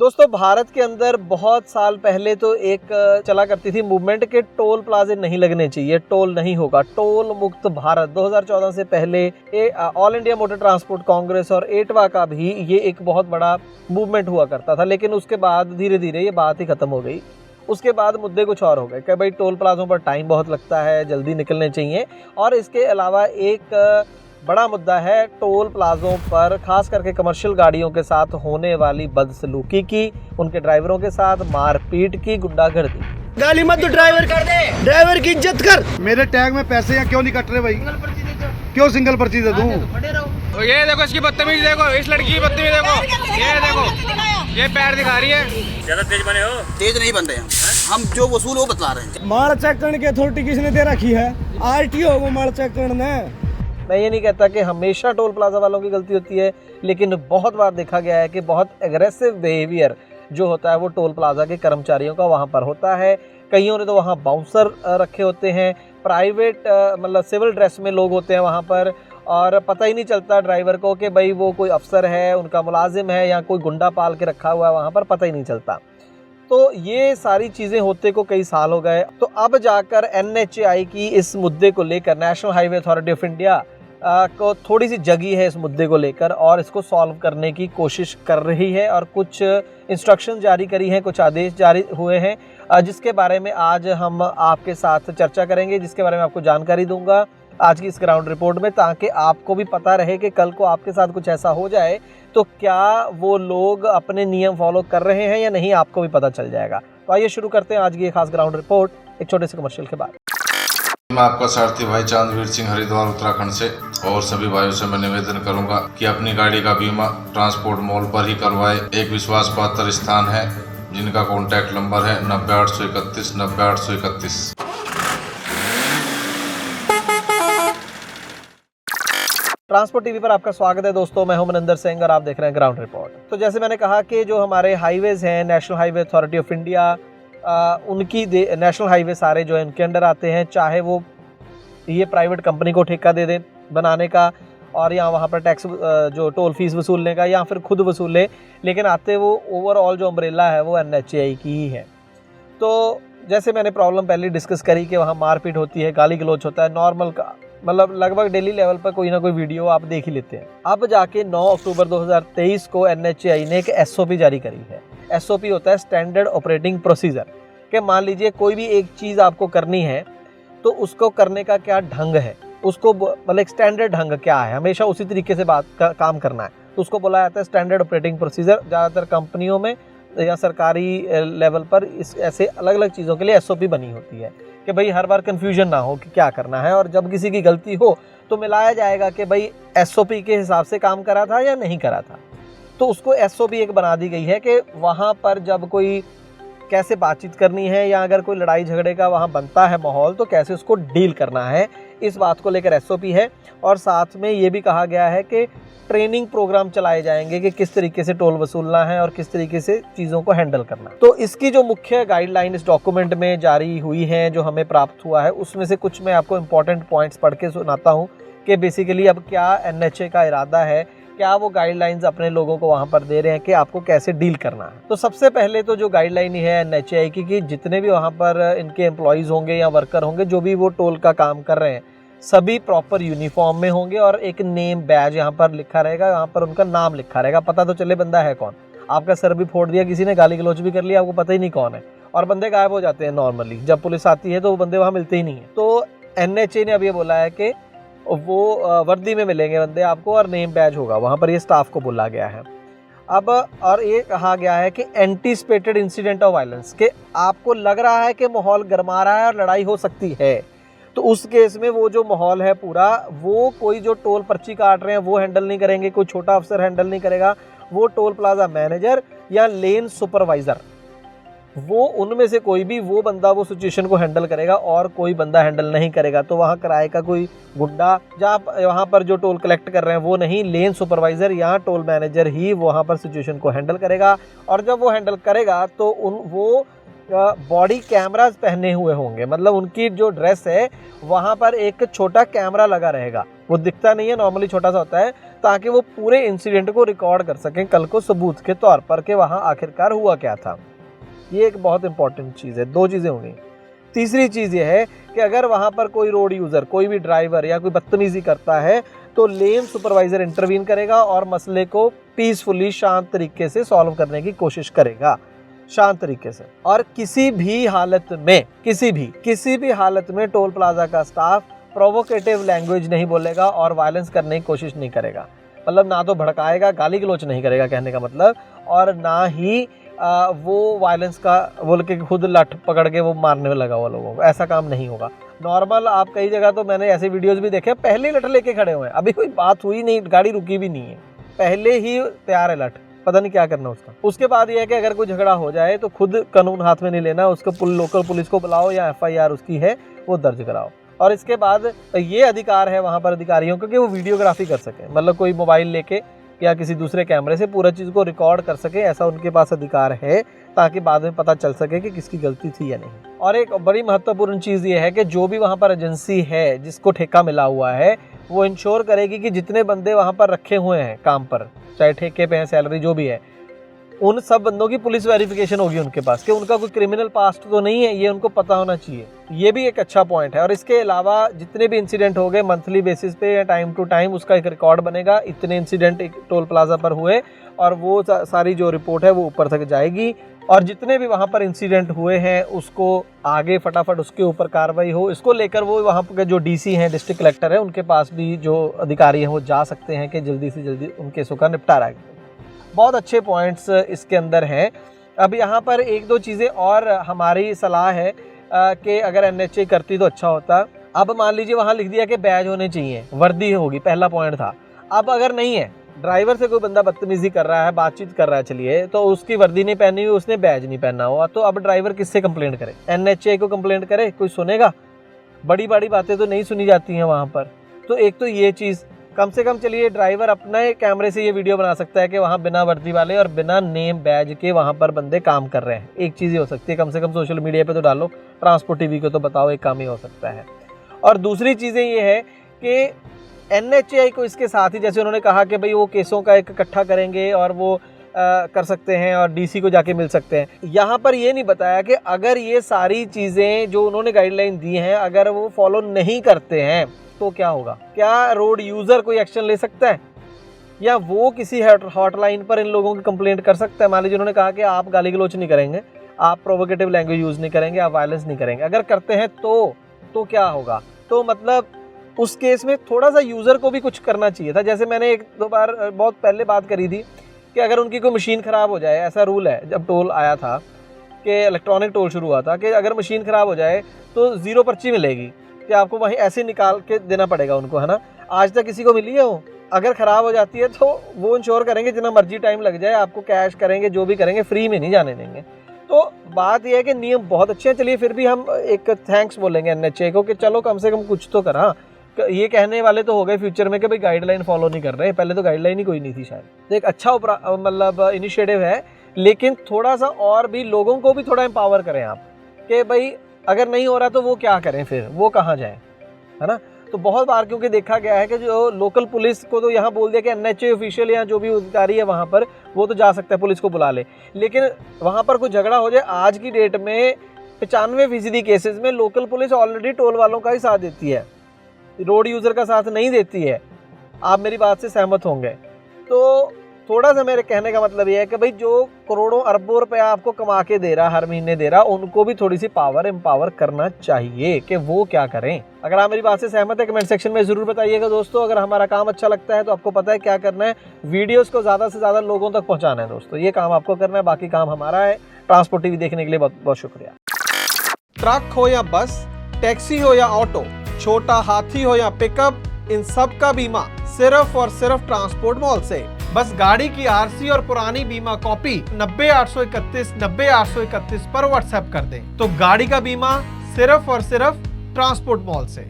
दोस्तों भारत के अंदर बहुत साल पहले तो एक चला करती थी मूवमेंट के टोल प्लाजे नहीं लगने चाहिए, टोल नहीं होगा, टोल मुक्त भारत। 2014 से पहले all India motor transport Congress और एटवा का भी ये एक बहुत बड़ा मूवमेंट हुआ करता था, लेकिन उसके बाद धीरे धीरे ये बात ही खत्म हो गई। उसके बाद मुद्दे कुछ और हो गए कि भाई टोल प्लाजों पर टाइम बहुत लगता है, जल्दी निकलने चाहिए। और इसके अलावा एक बड़ा मुद्दा है टोल प्लाजों पर खास करके कमर्शियल गाड़ियों के साथ होने वाली बदसलूकी की, उनके ड्राइवरों के साथ मारपीट की, गुंडागर्दी। गाली मत तो ड्राइवर कर दे, ड्राइवर की इज्जत कर। मेरे टैग में पैसे यहाँ क्यों नहीं कट रहे भाई? क्यों सिंगल पर्ची दे दूँ? ये देखो इसकी बदतमीजी, देखो इस लड़की की बदतमीजी, देखो ये पैर दिखा रही है। ज्यादा तेज बने हो? तेज नहीं बन रहे हम जो वसूल वो बतला रहे हैं। माल चेक करने की अथॉरिटी किसने दे रखी है? आरटीओ को माल चेक करना है। मैं ये नहीं कहता कि हमेशा टोल प्लाजा वालों की गलती होती है, लेकिन बहुत बार देखा गया है कि बहुत एग्रेसिव बिहेवियर जो होता है वो टोल प्लाजा के कर्मचारियों का वहाँ पर होता है। कईयों ने तो वहाँ बाउंसर रखे होते हैं, प्राइवेट मतलब सिविल ड्रेस में लोग होते हैं वहाँ पर, और पता ही नहीं चलता ड्राइवर को कि भाई वो कोई अफसर है, उनका मुलाजिम है या कोई गुंडा पाल के रखा हुआ है वहाँ पर, पता ही नहीं चलता। तो ये सारी चीज़ें होते को कई साल हो गए। तो अब जाकर NHAI की इस मुद्दे को लेकर, national highway authority of India को थोड़ी सी जगी है इस मुद्दे को लेकर और इसको सॉल्व करने की कोशिश कर रही है और कुछ इंस्ट्रक्शन जारी करी हैं, कुछ आदेश जारी हुए हैं, जिसके बारे में आज हम आपके साथ चर्चा करेंगे, जिसके बारे में आपको जानकारी दूंगा आज की इस ग्राउंड रिपोर्ट में, ताकि आपको भी पता रहे कि कल को आपके साथ कुछ ऐसा हो जाए तो क्या वो लोग अपने नियम फॉलो कर रहे हैं या नहीं, आपको भी पता चल जाएगा। तो आइए शुरू करते हैं आज की ये खास ग्राउंड रिपोर्ट एक छोटे से कमर्शियल के बाद। मैं आपका सारथी भाई चांदवीर सिंह हरिद्वार उत्तराखंड से, और सभी भाइयों से मैं निवेदन करूंगा कि अपनी गाड़ी का बीमा ट्रांसपोर्ट मॉल पर ही करवाए। एक विश्वास पात्र स्थान है जिनका कॉन्टैक्ट नंबर है 90 831 90 831। ट्रांसपोर्ट टीवी पर आपका स्वागत है दोस्तों, मैं हूं मनिंदर सिंह और आप देख रहे हैं ग्राउंड रिपोर्ट। तो जैसे मैंने कहा कि जो हमारे हाईवेज हैं, national highway authority of India, उनकी नेशनल हाईवे सारे जो है इनके अंडर आते हैं, चाहे वो ये प्राइवेट कंपनी को ठेका दे दें बनाने का और या वहाँ पर टैक्स जो टोल फीस वसूलने का या फिर खुद वसूले, लेकिन आते वो ओवरऑल जो अम्ब्रेला है वो NHAI की ही है। तो जैसे मैंने प्रॉब्लम पहले डिस्कस करी कि वहाँ मारपीट होती है, गाली गलौच होता है, नॉर्मल का मतलब लगभग डेली लेवल पर कोई ना कोई वीडियो आप देख ही लेते हैं। अब जाके 9 अक्टूबर 2023 को NHAI ने एक SOP जारी करी है। SOP होता है स्टैंडर्ड ऑपरेटिंग प्रोसीजर, कि मान लीजिए कोई भी एक चीज़ आपको करनी है तो उसको करने का क्या ढंग है, उसको मतलब एक स्टैंडर्ड ढंग क्या है, हमेशा उसी तरीके से काम करना है, तो उसको बोला जाता है स्टैंडर्ड ऑपरेटिंग प्रोसीजर। ज़्यादातर कंपनियों में या सरकारी लेवल पर इस ऐसे अलग अलग चीज़ों के लिए SOP बनी होती है कि भाई हर बार कन्फ्यूजन ना हो कि क्या करना है, और जब किसी की गलती हो तो मिलाया जाएगा कि भाई SOP के हिसाब से काम करा था या नहीं करा था। तो उसको SOP एक बना दी गई है कि वहाँ पर जब कोई कैसे बातचीत करनी है या अगर कोई लड़ाई झगड़े का वहाँ बनता है माहौल तो कैसे उसको डील करना है, इस बात को लेकर SOP है। और साथ में ये भी कहा गया है कि ट्रेनिंग प्रोग्राम चलाए जाएंगे कि किस तरीके से टोल वसूलना है और किस तरीके से चीज़ों को हैंडल करना है। तो इसकी जो मुख्य गाइडलाइन इस डॉक्यूमेंट में जारी हुई है, जो हमें प्राप्त हुआ है, उसमें से कुछ मैं आपको इंपॉर्टेंट पॉइंट्स पढ़ के सुनाता हूँ कि बेसिकली अब क्या NHAI का इरादा है, क्या वो गाइडलाइंस अपने लोगों को वहाँ पर दे रहे हैं कि आपको कैसे डील करना है। तो सबसे पहले तो जो गाइडलाइन है NHAI की कि जितने भी वहाँ पर इनके एम्प्लॉयज़ होंगे या वर्कर होंगे, जो भी वो टोल का काम कर रहे हैं, सभी प्रॉपर यूनिफॉर्म में होंगे और एक नेम बैज यहाँ पर लिखा रहेगा, यहाँ पर उनका नाम लिखा रहेगा, पता तो चले बंदा है कौन। आपका सर भी फोड़ दिया किसी ने, गाली गलौच भी कर लिया, आपको पता ही नहीं कौन है, और बंदे गायब हो जाते हैं नॉर्मली, जब पुलिस आती है तो वो बंदे वहाँ मिलते ही नहीं है। तो NHAI ने अब ये बोला है कि वो वर्दी में मिलेंगे बंदे आपको और नेम बैज होगा, वहाँ पर ये स्टाफ को बोला गया है। अब और ये कहा गया है कि एंटीसिपेटेड इंसिडेंट ऑफ वायलेंस, कि आपको लग रहा है कि माहौल गर्मा रहा है और लड़ाई हो सकती है, तो उस केस में वो जो माहौल है पूरा, वो कोई जो टोल पर्ची काट रहे हैं वो हैंडल नहीं करेंगे, कोई छोटा अफसर हैंडल नहीं करेगा, वो टोल प्लाजा मैनेजर या लेन सुपरवाइज़र, वो उनमें से कोई भी वो बंदा वो सिचुएशन को हैंडल करेगा और कोई बंदा हैंडल नहीं करेगा। तो वहाँ किराए का कोई गुंडा जहाँ वहाँ पर जो टोल कलेक्ट कर रहे हैं वो नहीं, लेन सुपरवाइज़र या टोल मैनेजर ही वहाँ पर सिचुएशन को हैंडल करेगा। और जब वो हैंडल करेगा तो वो बॉडी कैमरास पहने हुए होंगे, मतलब उनकी जो ड्रेस है वहाँ पर एक छोटा कैमरा लगा रहेगा, वो दिखता नहीं है, नॉर्मली छोटा सा होता है, ताकि वो पूरे इंसिडेंट को रिकॉर्ड कर सकें कल को सबूत के तौर पर कि वहाँ आखिरकार हुआ क्या था। ये एक बहुत इंपॉर्टेंट चीज़ है। 2 चीज़ें होंगी। तीसरी चीज़ ये है कि अगर वहाँ पर कोई रोड यूज़र, कोई भी ड्राइवर या कोई बदतमीज़ी करता है तो लेन सुपरवाइज़र इंटरवीन करेगा और मसले को पीसफुली शांत तरीके से सॉल्व करने की कोशिश करेगा, शांत तरीके से। और किसी भी हालत में टोल प्लाजा का स्टाफ प्रोवोकेटिव लैंग्वेज नहीं बोलेगा और वायलेंस करने की कोशिश नहीं करेगा, मतलब ना तो भड़काएगा, गाली गलौच नहीं करेगा कहने का मतलब, और ना ही वो वायलेंस का बोल के खुद लठ पकड़ के वो मारने में लगा हुआ लोगों को, ऐसा काम नहीं होगा। नॉर्मल आप कई जगह तो मैंने ऐसे वीडियोस भी देखे, पहले ही लठ लेके खड़े हुए हैं, अभी कोई बात हुई नहीं, गाड़ी रुकी भी नहीं है, पहले ही तैयार है लठ, पता नहीं क्या करना उसका। उसके बाद ये है कि अगर कोई झगड़ा हो जाए तो खुद कानून हाथ में नहीं लेना, उसको लोकल पुलिस को बुलाओ या FIR उसकी है वो दर्ज कराओ। और इसके बाद ये अधिकार है वहाँ पर अधिकारियों को कि वो वीडियोग्राफी कर सकें, मतलब कोई मोबाइल लेके या किसी दूसरे कैमरे से पूरा चीज़ को रिकॉर्ड कर सके, ऐसा उनके पास अधिकार है, ताकि बाद में पता चल सके कि किसकी गलती थी या नहीं। और एक बड़ी महत्वपूर्ण चीज़ ये है कि जो भी वहाँ पर एजेंसी है जिसको ठेका मिला हुआ है, वो इंश्योर करेगी कि जितने बंदे वहाँ पर रखे हुए हैं काम पर, चाहे ठेके पे हैं, सैलरी जो भी है, उन सब बंदों की पुलिस वेरिफिकेशन होगी उनके पास कि उनका कोई क्रिमिनल पास्ट तो नहीं है, ये उनको पता होना चाहिए। ये भी एक अच्छा पॉइंट है। और इसके अलावा जितने भी इंसिडेंट हो गए मंथली बेसिस पे या टाइम टू टाइम उसका एक रिकॉर्ड बनेगा, इतने इंसिडेंट एक टोल प्लाजा पर हुए, और वो सारी जो रिपोर्ट है वो ऊपर तक जाएगी, और जितने भी वहाँ पर इंसिडेंट हुए हैं उसको आगे फटाफट उसके ऊपर कार्रवाई हो। इसको लेकर वो वहाँ पर जो DC हैं, डिस्ट्रिक्ट कलेक्टर है, उनके पास भी जो अधिकारी हैं वो जा सकते हैं कि जल्दी से जल्दी उन केसों का निपटारा है। बहुत अच्छे पॉइंट्स इसके अंदर हैं। अब यहाँ पर 1-2 चीज़ें और हमारी सलाह है कि अगर NHA करती तो अच्छा होता। अब मान लीजिए वहाँ लिख दिया कि बैज होने चाहिए, वर्दी होगी, पहला पॉइंट था। अब अगर नहीं है, ड्राइवर से कोई बंदा बदतमीजी कर रहा है, बातचीत कर रहा है, चलिए, तो उसकी वर्दी नहीं पहनी हुई, उसने बैज नहीं पहना हुआ, तो अब ड्राइवर किससे कंप्लेंट करे? NHA को कंप्लेंट करे? कोई सुनेगा? बड़ी बड़ी बातें तो नहीं सुनी जाती हैं वहाँ पर। तो एक तो ये चीज़, कम से कम चलिए ड्राइवर अपने कैमरे से ये वीडियो बना सकता है कि वहाँ बिना वर्दी वाले और बिना नेम बैज के वहाँ पर बंदे काम कर रहे हैं। एक चीज़ ही हो सकती है, कम से कम सोशल मीडिया पे तो डालो, ट्रांसपोर्ट TV को तो बताओ, एक काम ही हो सकता है। और दूसरी चीज़ें ये है कि NHA को इसके साथ ही, जैसे उन्होंने कहा कि भाई वो केसों का एक इकट्ठा करेंगे और वो कर सकते हैं और DC को जाके मिल सकते हैं। यहाँ पर ये नहीं बताया कि अगर ये सारी चीज़ें जो उन्होंने गाइडलाइन दी हैं अगर वो फॉलो नहीं करते हैं तो क्या होगा? क्या रोड यूज़र कोई एक्शन ले सकता है, या वो किसी हॉटलाइन पर इन लोगों की कंप्लेंट कर सकता है? मान लीजिए उन्होंने कहा कि आप गाली गलौच नहीं करेंगे, आप प्रोवोकेटिव लैंग्वेज यूज़ नहीं करेंगे, आप वायलेंस नहीं करेंगे, अगर करते हैं तो क्या होगा? तो मतलब उस केस में थोड़ा सा यूज़र को भी कुछ करना चाहिए था। जैसे मैंने 1-2 बार बहुत पहले बात करी थी कि अगर उनकी कोई मशीन ख़राब हो जाए, ऐसा रूल है जब टोल आया था कि इलेक्ट्रॉनिक टोल शुरू हुआ था कि अगर मशीन ख़राब हो जाए तो 0 पर्ची मिलेगी कि आपको वहीं ऐसे निकाल के देना पड़ेगा उनको, है ना। आज तक किसी को मिली है वो? अगर ख़राब हो जाती है तो वो इंश्योर करेंगे जितना मर्जी टाइम लग जाए, आपको कैश करेंगे, जो भी करेंगे, फ्री में नहीं जाने देंगे। तो बात यह है कि नियम बहुत अच्छे हैं। चलिए फिर भी हम एक थैंक्स बोलेंगे NHA को कि चलो कम से कम कुछ तो करा। ये कहने वाले तो हो गए फ्यूचर में कि भाई गाइडलाइन फॉलो नहीं कर रहे, पहले तो गाइडलाइन ही कोई नहीं थी शायद। तो एक अच्छा मतलब इनिशिएटिव है, लेकिन थोड़ा सा और भी लोगों को भी थोड़ा एम्पावर करें आप कि भाई अगर नहीं हो रहा तो वो क्या करें, फिर वो कहाँ जाएं, है ना। तो बहुत बार क्योंकि देखा गया है कि जो लोकल पुलिस को तो यहाँ बोल दिया कि NHA ऑफिशियल या जो भी अधिकारी है वहाँ पर वो तो जा सकता है, पुलिस को बुला ले, लेकिन वहाँ पर कोई झगड़ा हो जाए, आज की डेट में 95% केसेस में लोकल पुलिस ऑलरेडी टोल वालों का ही साथ देती है, रोड यूज़र का साथ नहीं देती है। आप मेरी बात से सहमत होंगे। तो थोड़ा सा मेरे कहने का मतलब ये है कि भाई जो करोड़ों अरबों रुपया आपको कमा के दे रहा, हर महीने दे रहा, उनको भी थोड़ी सी पावर एम्पावर करना चाहिए कि वो क्या करें। अगर आप मेरी बात से सहमत है कमेंट सेक्शन में ज़रूर बताइएगा दोस्तों। अगर हमारा काम अच्छा लगता है तो आपको पता है क्या करना है, वीडियोज़ को ज़्यादा से ज़्यादा लोगों तक पहुँचाना है दोस्तों, ये काम आपको करना है, बाकी काम हमारा है। ट्रांसपोर्ट TV देखने के लिए बहुत बहुत शुक्रिया। ट्रक हो या बस, टैक्सी हो या ऑटो, छोटा हाथी हो या पिकअप, इन सब का बीमा सिर्फ और सिर्फ ट्रांसपोर्ट मॉल से। बस गाड़ी की RC और पुरानी बीमा कॉपी 90-831 90-831 पर व्हाट्सएप कर दें तो गाड़ी का बीमा सिर्फ और सिर्फ ट्रांसपोर्ट मॉल से।